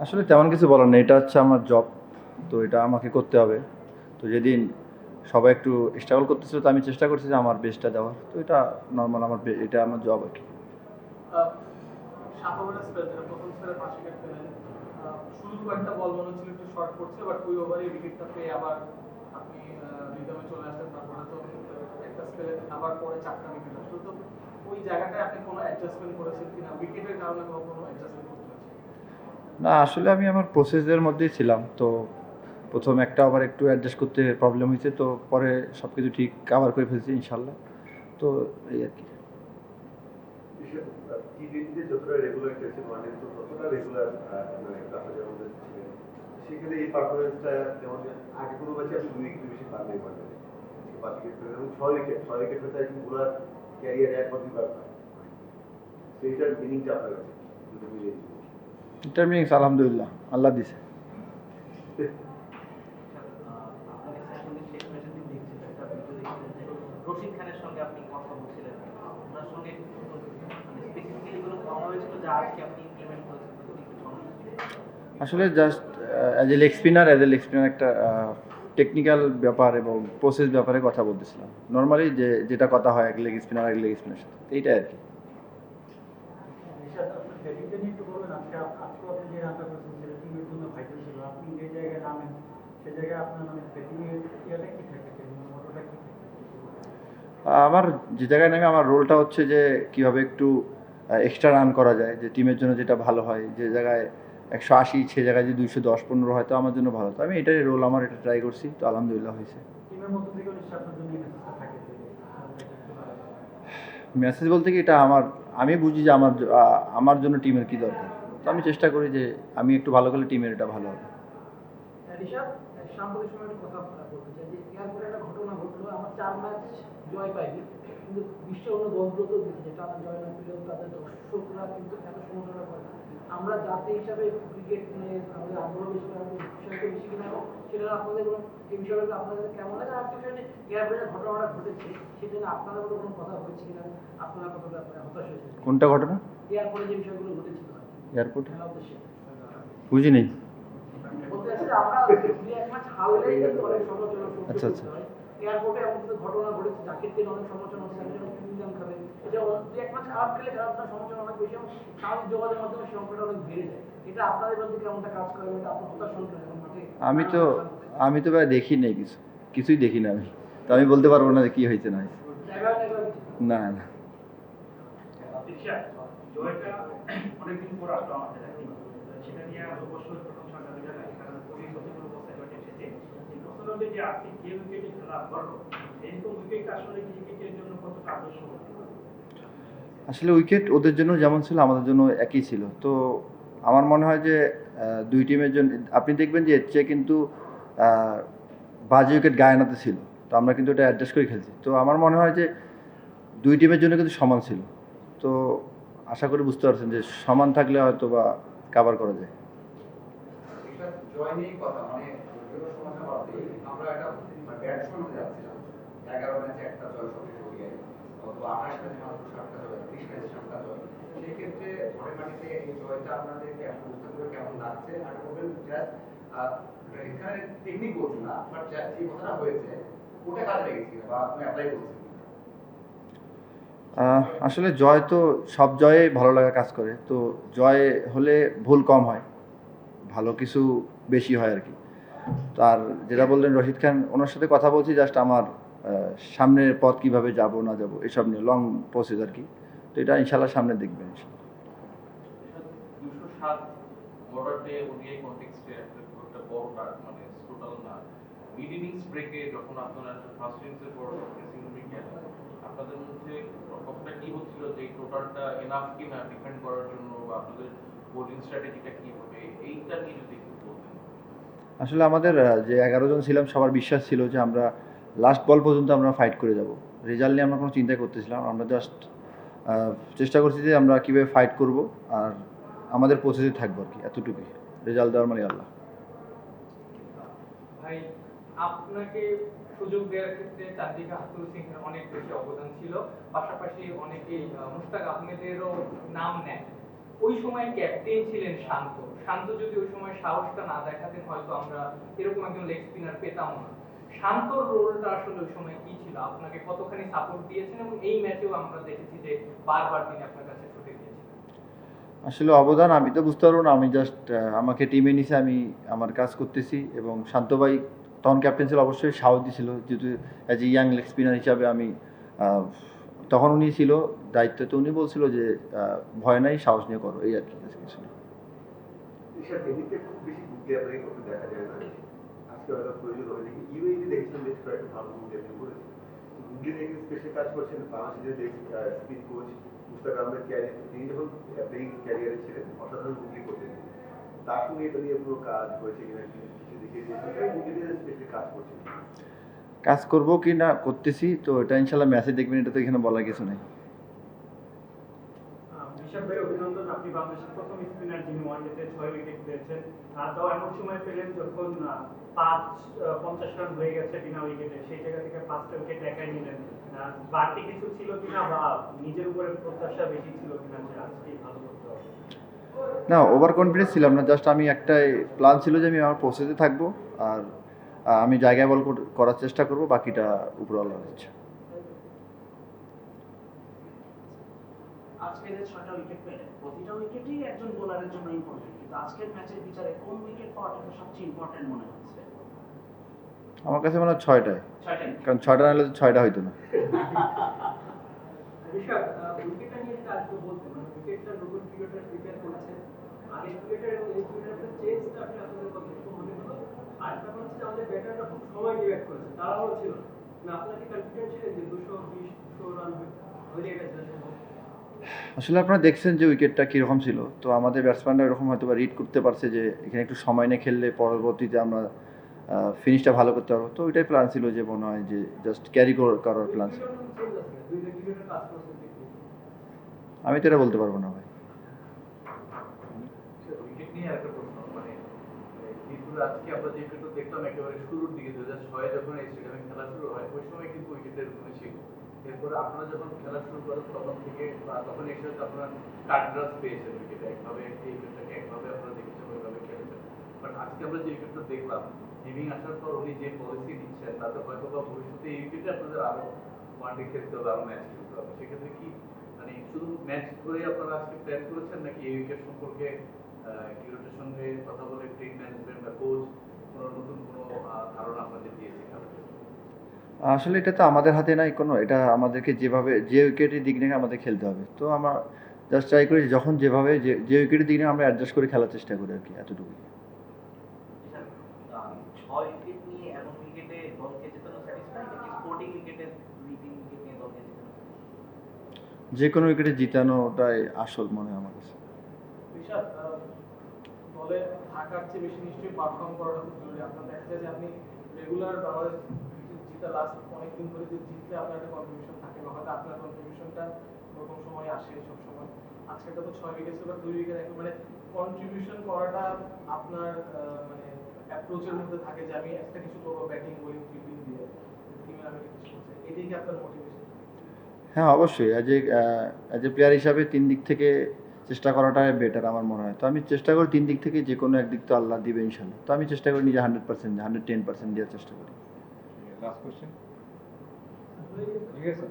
আসলে তেমন কিছু বলার নেই, এটা হচ্ছে আমার জব, তো এটা আমাকে করতে হবে। তো যেদিন সবাই একটু স্ট্রাগল করতেছিল, তো আমি চেষ্টা করছি যে আমার বেস্টটা দেওয়ার, তো এটা নর্মাল, এটা আমার জব আর কি। আহ, 7 ওভারের স্পেল যেটা প্রথম স্পেলে 5 উইকেট পেলেন, শুরু কয়েকটা বল মনে হচ্ছিল একটু শর্ট করছে, বাট ওই ওভারে উইকেটটা পেয়ে আবার আপনি রিদমে চলে আসলেন। তারপরে তো একটা স্পেলে আবার পরে 4টা উইকেট আসলো। তো ওই জায়গাটায় আপনি কোনো অ্যাডজাস্টমেন্ট করেছেন কিনা, উইকেটের কারণে কোনো অ্যাডজাস্টমেন্ট করতে হয়েছে? না, আসলে আমি আমার প্রসেসের মধ্যেই ছিলাম, তো প্রথম একটা আবার একটু অ্যাডজাস্ট করতে প্রবলেম হয়েছে, তো পরে সব কিছু ঠিক কাভার করে ফেলছি ইনশাল্লাহ। তো এই আর কি। টি-টোয়েন্টিতে যতটা রেগুলার খেলছেন ওয়ানডে তো ততটা রেগুলার মানে আপনাদের মধ্যে ছিলেন। সেক্ষেত্রে এই পারফরমেন্সটা যেমন আগে কোনো ম্যাচে আপনি 2 উইকেট বেশি পান নাই ওয়ানডে, 5 উইকেট পেলেন এবং 6 উইকেট হয়তো একজন বোলার ক্যারিয়ারে একবার দুবার পায়। তো এইটার মিনিংটা আপনার কাছে দুটো মিলিয়ে দিন। এটার মিনিংস আলহামদুলিল্লাহ, আল্লাহ দিছে। আপনাকে সেশনের শেষ ম্যাচের দিন দেখছিল একটা ভিডিও দেখছিলেন যে রশিদ খানের সঙ্গে আপনি কথা বলছিলেন, ওনার সঙ্গে মানে স্পেসিফিক্যালি কোনো কথা হয়েছিল যা আজকে আপনি ইমপ্লিমেন্ট করেছেন বা কোনো কিছু সংযোজন? আসলে just as a leg spinner একটা টেকনিক্যাল ব্যাপার এবং প্রসেস ব্যাপারে কথা বলতেছিলাম, নর্মালি যেটা কথা হয় এক লেগ স্পিনার সাথে, এইটাই আর কি। নিশাত, আপনার ব্যাটিংটা নিয়ে একটু বলবেন। আজকেও আপনি যে রানটা করেছেন সেটা টিমের জন্য ভাইটাল ছিল। আপনি যে জায়গায় নামেন সে জায়গায় আপনার মানে ব্যাটিং এর ইয়েটা কি থাকে, মোটোটা কি থাকে? আমার যে জায়গায় নামে আমার রোলটা হচ্ছে যে কীভাবে একটু এক্সট্রা রান করা যায়, যে টিমের জন্য যেটা ভালো হয়, যে জায়গায় 180 সে জায়গায় যে 210-15 হয়, তো আমার জন্য ভালো। তো আমি এটাই রোল, আমার এটা ট্রাই করছি, তো আলহামদুলিল্লাহ হয়েছে। টিমের মধ্য থেকে নিশ্চয়ই আপনার জন্য এই মেসেজটা থাকে যে ব্যাটিং একটু ভালো। মেসেজ বলতে কি, এটা আমি বুঝি যে আমার জন্য টিমের কী দরকার, তো আমি চেষ্টা করি যে আমি একটু ভালো করলে টিমের এটা ভালো হবে। ঋষাদ, সাম্প্রতিক সময় একটা কথা বলতে চাই যে এয়ারপোর্টে একটা ঘটনা ঘটলো। আমার 4 ম্যাচ জয় পাইনি, কিন্তু বিশ্বের অন্য দলগুলো তো দেখি যে টানা জয় না পেলেও তাদের দর্শকরা কিন্তু এত সমালোচনা করে না। আমরা জাতি হিসাবে ক্রিকেট নিয়ে আমাদের আগ্রহ বেশি, আমাদের বিষয়টা বেশি কিনা, এবং সেটা আপনাদের কোনো এই বিষয়টা আপনাদের কেমন লাগে? আর বিষয়ে এয়ারপোর্টের ঘটনাটা ঘটেছে সেটা নিয়ে আপনাদের মতো কোনো কথা হয়েছে কিনা, আপনারা কতটা হতাশ হয়েছে কোনটা ঘটনা? এয়ারপোর্টে যে বিষয়গুলো ঘটেছিল এয়ারপোর্টে খেলা উদ্দেশ্যে? বুঝি নেই। বলতে চাচ্ছি যে আমরা 2-1 ম্যাচ হারলেই কিন্তু অনেক সমালোচনা সহ্য আচ্ছা, করতে আচ্ছা। হয়। এয়ারপোর্টে এমন কিছু ঘটনা ঘটেছে, জাকিরকে অনেক সমালোচনা হচ্ছে, আমি যেন চুইংগাম খাবে। এটা 2-1 ম্যাচ খারাপ খেলে খেলাধুলার সমালোচনা অনেক বেশি, এবং সামাজিক যোগাযোগের মাধ্যমে সেই অঙ্কটা অনেক বেড়ে যায়। এটা আপনাদের মধ্যে কেমনটা কাজ করে, এটা আপনার হতাশ হন কেন এখন মাঠে? আমি তো আমি তো ভাই দেখি নাই, কিছুই দেখি না আমি, তো আমি বলতে পারবো না যে কি হয়েছে না হয়েছে। না, না। রিশাদ, জয়টা অনেকদিন পর আসলো আমাদের এখন। সেটা নিয়ে অবশ্যই প্রথম সরকারিরা এখানে খুবই ক্ষতিপূর্ণ অবস্থায় জয়টা এসেছে। এই প্রশ্ন হচ্ছে যে আজকে যে উইকেটে খেলা করলো, এইরকম উইকেটটা আসলে ক্রিকেটের জন্য কতটা আদর্শ হতে পারে? আসলে উইকেট ওদের জন্য যেমন ছিল আমাদের জন্য একই ছিল, তো আমার মনে হয় যে দুই টিমের জন্য আপনি দেখবেন যে এর চেয়ে কিন্তু আহ, বাজে উইকেট গায়ানাতে ছিল, তো আমরা কিন্তু এটা অ্যাডজাস্ট করে খেলছি, তো আমার মনে হয় যে দুই টিমের জন্য কিন্তু সমান ছিল। তো আশা করি বুঝতে পারছেন যে সমান থাকলে হয়তো বা কাভার করা যায়। এটা জয় নিয়েই কথা, মানে দলীয় সমাজের মধ্যে আমরা একটা ব্যাটসম্যান হতে যাচ্ছিলাম। 11 ম্যাচে একটা জয় সবচেয়ে ওডিআই, অথবা 28 ম্যাচে মাত্র 7টা জয়, 30 ম্যাচে 7টা জয়। সেই ক্ষেত্রে ঘরে মাটিতে এই জয়টা আপনাদেরকে এখন বুঝতে করে কেমন লাগছে? আর বলবেন জাস্ট এখানে টেকনিক বলছি না, বাট যে কথাটা হয়েছে ওটা কাজে লেগেছে বা আপনি অ্যাপ্লাই করছেন? আসলে জয় তো সব জয়ে ভালো লাগা কাজ করে, তো জয় হলে ভুল কম হয়, ভালো কিছু বেশি হয় আর কি। তার যেটা বললেন রশিদ খান, ওনার সাথে কথা বলছি জাস্ট আমার সামনের পথ কিভাবে যাব না যাব এসব নিয়ে লং প্রসেস আর কি, তো এটা ইনশাল্লাহ সামনে দেখবেন ইনশাল্লাহ। 207 বর্ডার ডে ওডিআই কনটেক্সটে একটা বড় মানে টোটাল না, মিড ইনিংস ব্রেকে যখন আপনারা ফার্স্ট ইনিংসের পর ড্রেসিং রুমে গেলেন, আপনাদের মধ্যে কতটা কি হচ্ছিল যে এই টোটালটা এনাফ কিনা ডিফেন্ড করার জন্য, বা আপনাদের বোলিং স্ট্র্যাটেজিটা কি হবে, এইটা নিয়ে যদি একটু বলতেন। আসলে আমাদের যে 11 জন ছিলাম সবার বিশ্বাস ছিল যে আমরা লাস্ট বল পর্যন্ত আমরা ফাইট করে যাব, রেজাল্ট নিয়ে আমরা কোনো চিন্তা করতেছিলাম, আমরা জাস্ট চেষ্টা করছি যে আমরা কীভাবে ফাইট করব আর আমাদের প্রসেসে থাকবো আর কি, এতটুকুই। রেজাল্ট দেওয়ার মানে আল্লাহ। ভাই, আপনাকে সুযোগ দেওয়ার ক্ষেত্রে চারদিকে হাতুর সিংহের অনেক বেশি অবদান ছিল, পাশাপাশি অনেকেই মুশতাক আহমেদেরও নাম নেন। ওই সময় ক্যাপ্টেন ছিলেন শান্ত। শান্ত যদি ওই সময় সাহসটা না দেখাতেন হয়তো আমরা এরকম একজন লেগ স্পিনার পেতাম না। শান্তর রোলটা আসলে ওই সময় কি ছিল? আপনাকে কতখানি সাপোর্ট দিয়েছেন এবং এই ম্যাচেও আমরা দেখেছি যে বারবার তিনি আপনার কাছে ছুটে গিয়েছেন। আসলে অবদান আমি তো বুঝতে পারবো না, আমি জাস্ট আমাকে টিমে নিছে, আমি আমার কাজ করতেছি। এবং শান্ত ভাই তখন ক্যাপ্টেন ছিল, অবশ্যই সাহস দিয়েছিল, যেহেতু as a young leg spinner হিসাবে আমি তখন উনি ছিল দায়িত্ব, তো উনি বলছিল যে ভয় নাই, সাহস নিয়ে করো, এই আর কি, কিছু না। ঈশান, এমনিতে খুব বেশি গুগলি আপনাকে করতে দেখা যায় না, আজকে হয়তো প্রয়োজন হবে দেখি ইউএইতে দেখেছিলাম বেশ কয়েকটা ভালো গুগলি আপনি করেছেন, গুগলি দেখে স্পেশাল কাজ করছেন বাংলাদেশের যে spin coach Mushtaq Ahmed career, তিনি যখন প্লেইং ক্যারিয়ারে ছিলেন অসাধারণ গুগলি করতেন, তার সঙ্গে এটা নিয়ে পুরো কাজ হয়েছে কিনা কিছু দেখিয়ে দিয়েছেন, গুগলিতে স্পেশাল কাজ করছেন। কাজ করব কি না করতেছি, তো এটা ইনশাল্লাহ ম্যাচে দেখবেন, এটা তো এখানে বলার কিছু নেই। ঋষভ ভাই, অভিনন্দন, আপনি বাংলাদেশের প্রথম স্পিনার যিনি ওয়ানডেতে 6 উইকেট পেয়েছেন। তাও এমন সময় পেলেন যখন 50 রান হয়ে গেছে বিনা উইকেটে, সেই জায়গা থেকে 5টা উইকেট একাই নিলেন। বাড়তি কিছু ছিল কিনা বা নিজের উপরে প্রত্যাশা বেশি ছিল কিনা যে আজকে ভালো করতে হবে? না, ওভার কনফিডেন্স ছিলাম না, জাস্ট আমি একটাই প্ল্যান ছিল যে আমি আমার প্রসেসে থাকবো, আর আমি জায়গায় বল করার চেষ্টা করব, বাকিটা উপরওয়ালার ইচ্ছা। আজকে যে 6টা উইকেট পেলেন, প্রতিটা উইকেটই একজন বোলারের জন্য ইম্পর্টেন্ট, কিন্তু আজকের ম্যাচের বিচারে কোন উইকেট পাওয়াটা সবচেয়ে ইম্পর্টেন্ট মনে হচ্ছে? আমার কাছে মনে হয় 6টায়, 6টাই। কারণ 6টা না হলে 6টা হইতো না। ঋষভ, উইকেটটা নিয়ে যেটা আজকে বলতে মানে উইকেটটা নতুন ক্রিকেটার প্রিপেয়ার করেছেন, আগের ক্রিকেটার এবং এই ক্রিকেটারের চেঞ্জটা আপনি আপনাদের কথা একটু মনে হলো। আর একটা হচ্ছে যে আমাদের ব্যাটাররা খুব সময় রিঅ্যাক্ট করেছে, তাড়াহুড়ো ছিল না, আপনারা কি কনফিডেন্ট ছিলেন যে 220 রান হয়ে গেছে? আসলে আপনারা দেখছেন যে উইকেটটা কীরকম ছিল, তো আমাদের ব্যাটসম্যানরা এরকম হয়তো বা রিড করতে পারছে যে এখানে একটু সময় নিয়ে খেললে পরবর্তীতে আমরা ফিনিশটা ভালো করতে পারবো, তো ওইটাই প্ল্যান ছিল, যে মনে হয় যে জাস্ট ক্যারি করার প্ল্যান ছিল। আমি তো এটা বলতে পারবো না ভাই। উইকেট নিয়ে একটা প্রশ্ন, মানে কিন্তু আজকে আমরা যে উইকেট দেখলাম একেবারে শুরুর দিকে 2006 যখন এই স্টেডিয়ামে খেলা শুরু হয়, ওই সময় কিন্তু উইকেটের কোনো ছিল। এরপরে আপনারা যখন খেলা শুরু করেন তখন থেকে তখন এসে আপনারা কার্ড্রাস পেয়েছেন উইকেটে, একভাবে এই উইকেটটাকে একভাবে আপনারা দেখেছেন, ওইভাবে খেলেছেন। বাট আজকে আমরা যে উইকেটটা দেখলাম, লিভিং আসার পর উনি যে পলিসি দিচ্ছেন তাতে হয়তো বা ভবিষ্যতে এই উইকেটে আপনাদের আরো ওয়ানডে খেলতে হবে, আরো ম্যাচ খেলতে হবে। সেক্ষেত্রে কি মানে শুধু ম্যাচ ধরে আপনারা আজকে প্ল্যান করেছেন, নাকি এই উইকেট সম্পর্কে ক্রিকেটের সঙ্গে কথা বলে টিম ম্যানেজমেন্ট বা কোচ কোনো নতুন কোনো ধারণা আপনাদের দিয়েছে খেলার জন্য? আসলে এটা তো আমাদের হাতে নাই কোনো, এটা আমাদেরকে যেভাবে যে উইকেটের দিক নিয়ে আমাদের খেলতে হবে, তো আমরা জাস্ট ট্রাই করি যখন যেভাবে যে উইকেটের দিক নিয়ে আমরা অ্যাডজাস্ট করে খেলার চেষ্টা করি আর কি, এতটুকুই। 6 উইকেট নিয়ে এমন উইকেটে দলকে জেতানো স্যাটিসফাই, নাকি স্পোর্টিং উইকেটে 2-3 উইকেট নিয়ে দলকে জেতানো? যে কোনো উইকেটে জিতানোটাই আসল মনে হয় আমার কাছে। ঋষভ, দলে থাকার চেয়ে বেশি নিশ্চয়ই পারফর্ম করাটা খুব জরুরি। আপনার দেখা যায় যে আপনি রেগুলার বাংলাদেশ জিতা লাস্ট অনেকদিন ধরে যে জিতলে আপনার একটা কন্ট্রিবিউশন থাকে, বা হয়তো আপনার কন্ট্রিবিউশনটা প্রথম সময় আসে সব সময়। আজকে তো 6 উইকেট ছিল বা 2 উইকেট, মানে কন্ট্রিবিউশন করাটা আপনার মানে অ্যাপ্রোচের মধ্যে থাকে যে আমি একটা কিছু করবো, ব্যাটিং বোলিং ফিল্ডিং দিয়ে টিমের আমি কিছু করছি, এদিকে আপনার মোটিভেশন? হ্যাঁ, অবশ্যই অ্যাজ এ প্লেয়ার হিসাবে 3 দিক থেকে চেষ্টা করাটাই বেটার আমার মনে হয়। তো আমি চেষ্টা করি 3 দিক থেকে, যে কোনো একদিক তো আল্লাহ দিবে ইনশাল্লাহ, তো আমি চেষ্টা করি নিজে 100%, 110% দেওয়ার চেষ্টা করি। লাস্ট কোশ্চেন, ঠিক আছে?